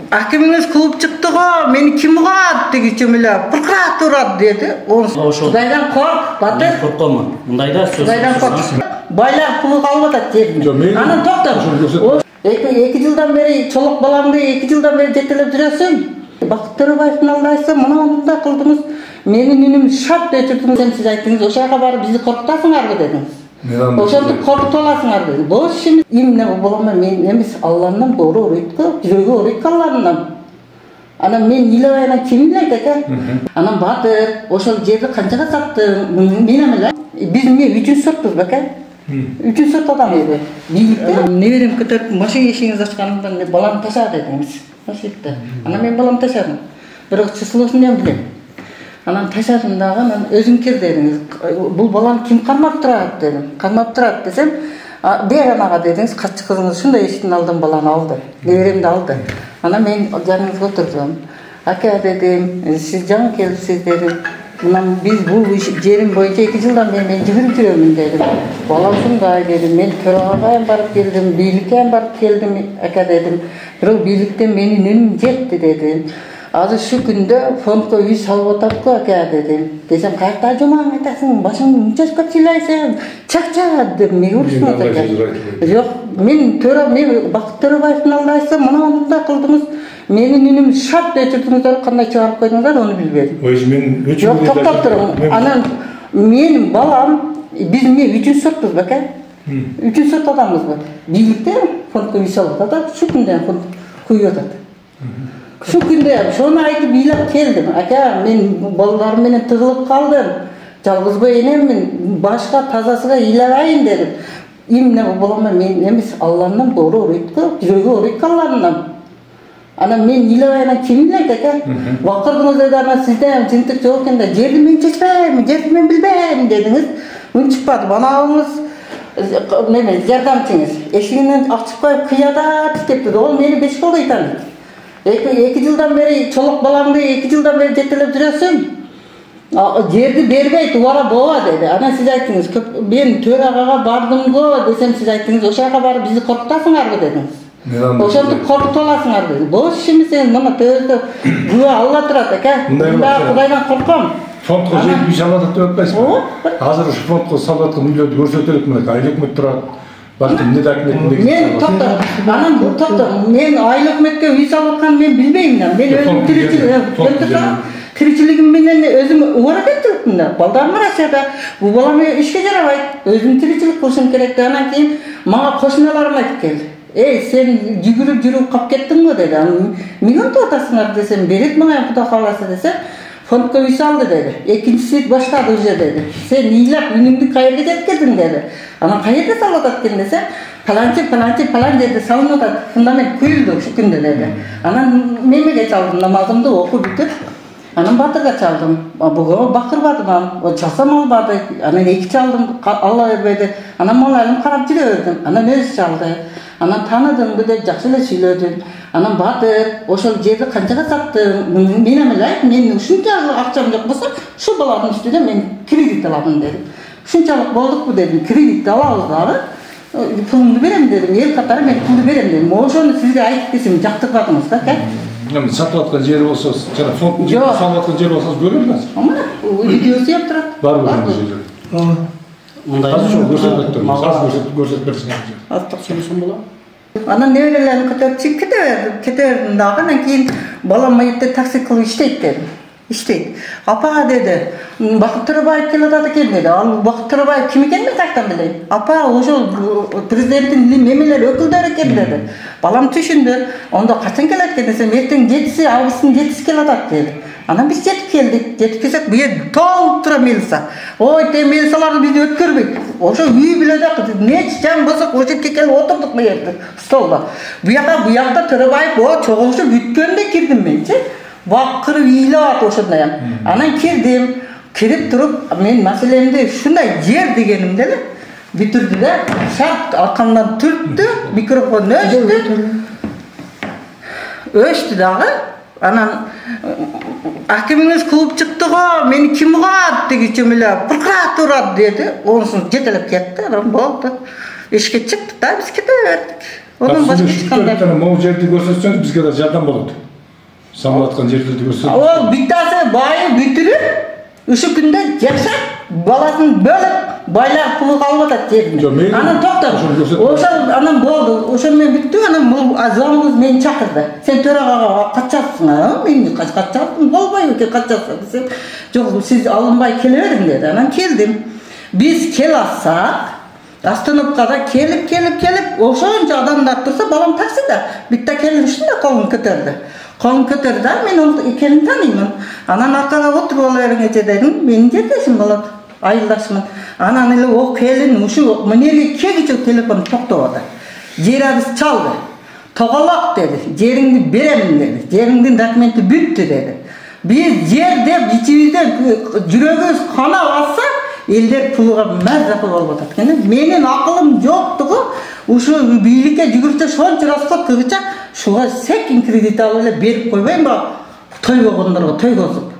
Акимиңиз кылып чыкты го, мени ким угат дегиче эле прокуратура деди. Кудайдан корк, батыр. Коркомун. Мындайда сөз. Кудайдан корк. Байлар пулу калып атат жерин. Анан токтоп. 2 жылдан бери чолок баламды 2 жылдан бери жетелеп жүрөсүң. Бакыт Төрөбаевдин алдайса мында кылдыңыз. Менин үнүм шап өчүрдүңүз, сиз айттыңыз, ошага барып бизди коркутасыңарбы дедиңиз. Ошентип коркутуп аласыңар деди. Бош ишimiz имне боломо мен эмес Аллахтан боору урuytку, жүрөгү урuytку Аллахтан. Анан мен илебайдан ким билет эке? Анан батыр, ошол жерди канчага саттың? Мен эмеле. Биз эмне 3 сотпуз беке? 3 сот адам эди. Бийликте неберем көтөрүп машина эшигиңизди ачканымда балам таша дедиңиз. Ошентти. Анан мен балам ташадым. Бирок числосун мен билем. Анан ташадым дагы, анан өзүң кир дедиңиз. Бул баланы ким кармап турат дедим. Кармап турат десем, бер анага дедиңиз, каччы кызыңыз ушундай эшиктин алдын баланы алды. Неберемди алды. Анан мен жаныңызга отурдум. Ака дедим, сиз жаңы келипсиз дедим. Мына биз бул жерим боюнча 2 жылдан бери мен жүгүрүп жүрөмүн дедим. Балам ушундай дедим. Мен төрөгага барып келдим, бийликке барып келдим, ака дедим. Бирок бийликтен менин үнүм жетти дедим. Азыр şu күндө фондко үй салып атат-ку ака дедим. Десем, каякта жумаң айтасың, башың мынча көп сыйлайсың, чакча деп мен урушмат ака. Жок, мен Бакыт Төрөбаевдин алдайса мында кылдыңыз, менин үнүм шап өчүрдүңүздөр, кандай чыгарып койдуңуздар, аны билбедим. Ой, мен өчүрдүм. Жок, токтоп туруң. Анан менин балам, биз эмне 3 сотпуз беке? 3 сот адамбызбы? Бийликте фондко үй салып атат, şu күндө фонд куюп атат. Şu күндө шону айтып ыйлап келдим. Ака, мен балдарым менен тыгылып калдым. Жалгызбай энеммин, башка тазасыга ыйлабайын дедим. Имне боломо мен эмес Аллахтан боору урuytку, жүрөгү урuytку Аллахтан. Анан мен ыйлабайдан ким билет ака? Бакырдыңыз деди, анан сизден жынтык жок экен да, жерди мен чечпейм, жерди мен билбейм дедиңиз. Мын чыкпады. Банагыңыз неме жардамчыңыз эшигинен ачып коюп кыяда тиктепти. Ол мени 5 колдой тааныйт. 2 жылдан бери чолок баламды 2 жылдан бери жетелеп жүрөсүң. Жерди бербейт, убара бооба деди. Анан сиз айттыңыз, мен төрагага бардым го десем, сиз айттыңыз, ошага барып бизди коркутасыңарбы дедиңиз. Ошентип коркутуп аласыңар деди. Бош ишimiz мына төбөдө күбө Алла турат ака. Мында Кудайдан корком. Фондко жер үй салып атат деп атпайсызбы? Азыр ушу фондко салып аткан үйлөрдү көрсөтөлүк мына айлык өкмөт турат. Балким не документиндеги. Мен токтоп, мен айлык өкмөткө үй салып атканын мен билбейм да. Мен өзүм тиричилигим менен өзүм убара кетиптим да. Балдарым Россияда, бул балам ишке жарабайт. Өзүм тиричилик кылышым керек да. Анан кийин мага кошуналарым айтып келди. Сен жүгүрүп калып кеттиң го деди. Эмне утуп атасыңар десем, берет мага Кудай кааласа десе, фондко үй салды деди. Экинчиси баштады уже деди. Сен ыйлап үнүңдү кайерге жеткирдиң деди. Анан кайерде салып атат экен десем, палан жерде салынып атат. Фундамент күйүлдү şu күндө деди. Анан мемеге чалдым, намазымды окуп бүтүп, анан батырга чалдым. Буга бакырбадым, чалсам албады. Анан 2 чалдым, Алла бербеди. Анан малайым карап жүрө бердим. Анан өзү чалды. Анан таныдыңбы деп жакшы эле сүйлөдүм. Анан батыр, ошол жерди канчага саттың? Мен эмеле, мен ушунча акчам жок болсо, şu баланын үстүнө мен кредит аламын дедим. Ушунчалык болдукпу дедим, кредитти алабыз дагы. Пулумду берем дедим, эл катары мен пулду берем дедим. Ошону сизге айтып десем жактырбадыңыз да, ака. Эми сатып аткан жери болсо, жана фонд салып аткан жери болсо көрөбүз. Мына видеосу яп турат. Барбы жери? Мындай көрсөтүп берсеңиз. Аттык сүйлөсөм болот. Анан неберелерин көтөрүп кетердим дагы, анан кийин балам майытты такси кылып иштейт дедим. İşte, apa dedi, Бакыт Төрөбаев келе атат экен dedi. Ал Бакыт Төрөбаев ким экенин мен кайдан билейин? Apa, ошол президенттин мемелер өкүлдөрү экен dedi. Балам түшүндү. Онда качан келет экен десем, эртең 7-си, августтун 7-си келе атат dedi. Анан биз жетип келдик. Жетип келсек, бу жер толуп тура милиция. Ой, те милициялар бизди өткөрбөйт. Ошо үй биле да, неч жан болсок, ошо жерге келип отурдук бу жерде, столда. Буякта Төрөбаев чогулушу бүткөндө кирдим менчи. Бакырып ыйлап ошондой. Анан кирип туруп, мен маселемди ушундай жер дегенимде эле бүтүрдү да, шарт аркамдан түрттү, микрофон өчтү дагы. Анан акимиңиз кылып чыкты го, мени ким угат дегиче эле прокуратура деди. Онусун жетелеп кетти, анан болду. Ишке чыкты да, биз кете бердик. Одан башка эч кандай. Могу жерди көрсөтсөңүз бизге да жардам болот. Самып аткан жерлерди көрсөтөт. Ол биттасы байы бүтүрүп, үш күндө жашап, баласын бөлүп, байлар пулу калып атат жеринде. Анан токтоп, ошол анан болду, ошол менен бүттү, анан бул замыңыз мени чакырды. Сен төрагага качасың, мен качасың, болбойбу ки качасың десем, жок, сиз алынбай келе бериң деди. Анан келдим. Биз келе алсак, остановкада келип, ошончо адамдар турса, балам таксида, битта келин ушундай колун көтөрдү. Колун көтөрдү, мен ол экенин тааныймын. Анан аркага отуруп ала бериңерчи дедим, менин жердешим болот, айылдашмын. Анан эле о келин ушу мынели кегиче телефон токтоп атат. Жер адыс чалды. Тоголок деди, жериңди беремин деди. Жериңдин документи бүттү деди. Биз жер деп ичибизде жүрөгүбүз кана басса, элдер пулга маза болуп атат экен. Менин акылым жоктугу ушу бийликке жүгүрсө шончо расход кылгыча, шуга секин кредит алып эле берип койбоймбу? Той болгондорго той козуп.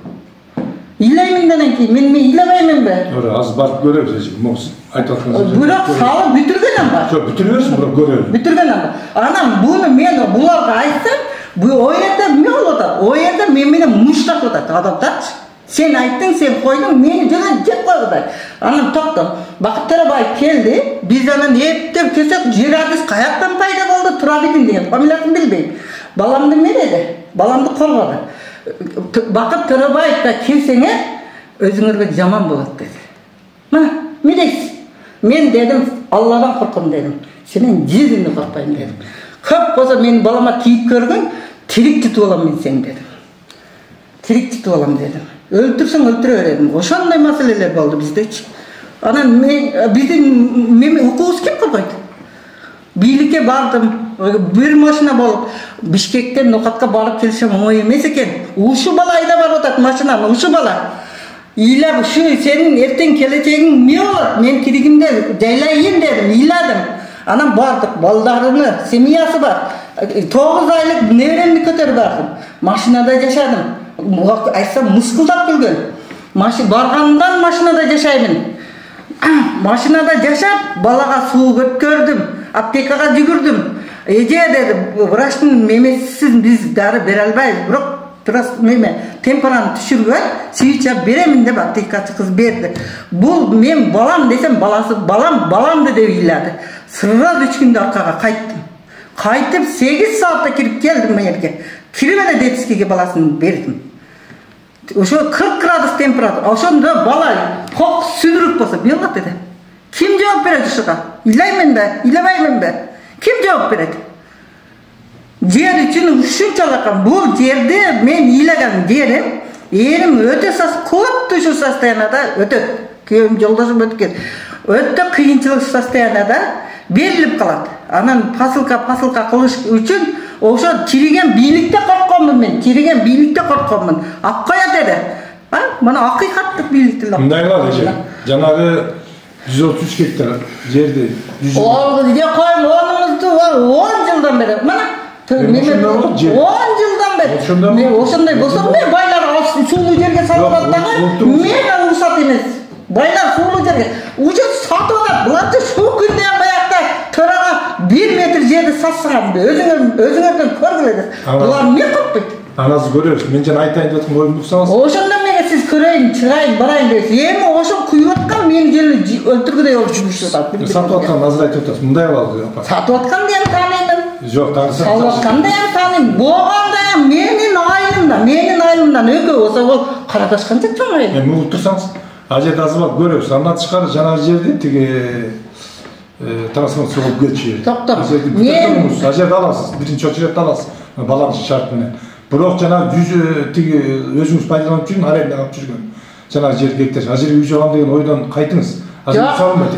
Илеймин денен кийин мен илебейминби? Аз барып көрөбүз, могус айтып аткансыз. Бирок салып бүтүргөнөм бар. Жок, бүтүрбөйсүң, бирок көрөбүз. Бүтүргөнөм бар. Анан буну мен буларга айтсам, бу оерде эмне болуп атат? Оерде мен менен муштап атат адамдар. Sen ayttың, sen қойдың, мені жана жеп қойды. Анан тоқтым. Бақыт Төрөбаев келди. Biz анан ептеп келсек, жер адыс қаяқтан пайда болды? Турабекин деген фамилиясын билбейм. Баламды мереді. Баламды қорғады. Бақыт Төрөбаевка келсеңер, өзүңөргө жаман болот dedi. Мына, не дейсіз? Мен дедім, Алладан қорқым дедім. Сенен жеріңді қорқпайым дедім. Көп болса мені балама тиіп көргін, тирик tutуп алам мен сен дедім. Тирик tutуп алам дедім. Өлтүрсөң өлтүрө берем. Ошондой маселелер болду биздечи. Анан биздин укугубуз ким коргойт? Бийликке бардым, бир машина болуп, Бишкектен Нокатка барып келсем оңой эмес экен. Ушу бала айдап барып атат машинаны, ушу бала. Ыйлап, ушу сенин эртең келечегиң эмне болот? Мен киригимде жайлайын дедим, ыйладым. Анан бардык, балдарыны, семьясы бар. 9 айлык неберемди көтөрүп бардым. Машинада жашадым. Айтсам мускулдап күлгөн. Баргандан машинада жашаймын. Машинада жашап, балага суу көткөрдүм, аптекага жүгүрдүм. Эже деди, врачтын мемесисиз биз дары бере албайбыз, бирок просто темпераны түшүргөн, свеча беремин деп аптекачы кыз берди. Бул мен балам десем, баласы баламды деп ыйлады. Сразу 3 күндө аркага кайттым. Кайтып 8 саатта кирип келдим мен жерге. Кирип эле детскийге баласын бердим. Ошо 40 градус температура. Ошондо бала кок сүдүрүп болсо белот эди. Ким жооп берет ушуга? Ыйлаймын да, ыйлабаймын да. Ким жооп берет? Жер үчүн ушунчалык бул жерде мен ыйлаган жерим, эрим өтө кот ушу состоянияда өтөт. Күйөөм жолдошум өткөн. Өтө кыйынчылык состоянияда берилип калат. Анан посылка кылыш үчүн ошо чириген бийликте коркконмун мен. Чириген бийликте коркконмун. Ак коя деди. Мына акыйкаттык бийликти. Мындайлар эже. Жанагы 133 гектар жерди 100. Ол же койм онуңузду 10 жылдан бери. Мына 10 жылдан бери. Мен ошондой болсом мен байлар суулуу жерге салып аттагы мен уруксат эмес. Байлар суулуу жерге уже сатып алат. Булар şu күндө баягы төрага 1 метр жерди сатсаңар өзүңөрдөн көргүлөдүр. Булар эмне кылып? Анасы көрөбүз. Мен жана айтайын деп аткан оюмду уксаңыз. Ошондо мен сиз көрөйүн, чыгайын, барайын дейсиз. Эми ошо күйүп аткан мени жөн өлтүргүдөй болуп жүрүшүп атат. Сатып аткан азыр айтып атасыз. Мындай алалы апа. Сатып аткан деген тааныймын. Жок, тагысы. Сатып аткан деген тааныймын. Болгондо менин айылымдан экөө болсо бул карадашканча чоң айыл. Эми угуп турсаңыз, ажерде азыр барып көрөбүз. Андан тышкары жанагы жерди тиги трансформация болуп кетчү. Токтоп. Ажерде аласыз, биринчи очередде аласыз. Баланчы шарт менен. Бирок жанагы тиги өзүңүз пайдаланып жүргөн, аренда алып жүргөн. Жанагы жер гектар, ажер үй жагам деген ойдон кайтыңыз. Азыр салынбайт.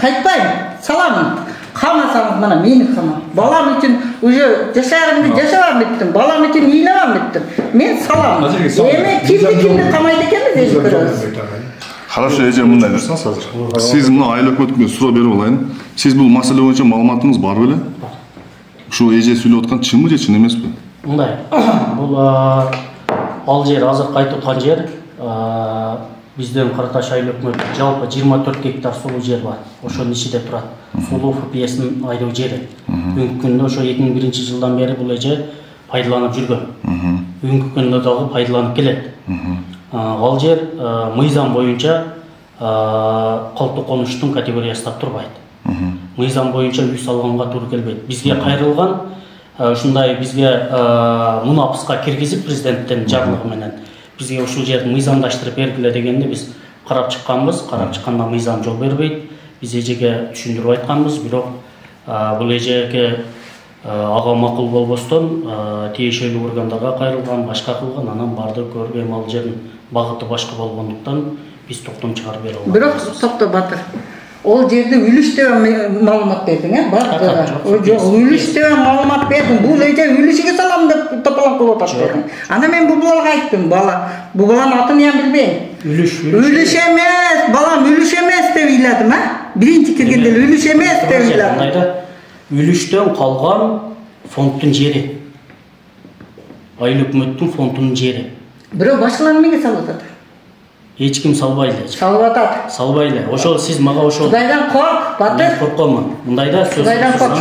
Кайтпайм, саламын. Камасаңыз мына мени кама. Балам үчүн уже жашарымды жашабам биттим. Балам үчүн ыйлабам биттим. Мен салам. Эми кимди камайт экенбиз эже көрөбүз. Хорошо, эже мындай берсеңиз азыр. Сиз мына айыл өкмөтүнө суроо берип алайын. Сиз бул маселе боюнча маалыматыңыз бар беле? Ушу эже сүйлөп аткан чынбы же чын эмеспи? Мындай. Бул ал жер азыр айтып аткан жер Бизден Караташ айыл өкмөтү жалпы 24 гектар сулуу жер бар. Ошонун ичинде турат. Сулуу ФПС'ин айдоо жери. Бүгүнкү күндө ошо 2001 жылдан бери бул эже пайдаланып жүргөн. Бүгүнкү күндө дагы пайдаланып келет. Ал жер мыйзам боюнча колду конуштун категориясында турбайт. Мыйзам боюнча үй салганга туура келбейт. Бизге кайрылган ушундай бизге мунапыска киргизип президенттин жарлыгы менен бизге ушул жерди мыйзамдаштырып бергиле дегенде биз карап чыкканбыз. Карап чыкканда мыйзам жол бербейт. Биз эжеге түшүндүрүп айтканбыз, бирок бул эжеге ага макул болбостон тиешелүү органдарга кайрылган, башка кылган, анан барды көргөм ал жердин багыты башка болгондуктан биз токтом чыгарып бере албайбыз. Бирок Токто Батыр, ол жерде үлүш деген маалымат бердиң, үлүш деген маалымат бердиң. Бул эже үлүшүгө салам деп топалак кылып атат. Анда мен бул балага айттым, бул баланын атын мен билбейм. Үлүш эмес, балам үлүш эмес деп ыйладым, биринчи киргенде үлүш эмес деп ыйладым. Үлүштөн калган фонддун жери. Айыл өкмөттүн фондунун жери. Бирок башкалар эмнеге салып атат? Эч ким салбай эле. Салып атат. Салбай эле. Ошол сиз мага ошол Кудайдан корк, Батыр. Коркомун. Мындайда сөз. Кудайдан корк.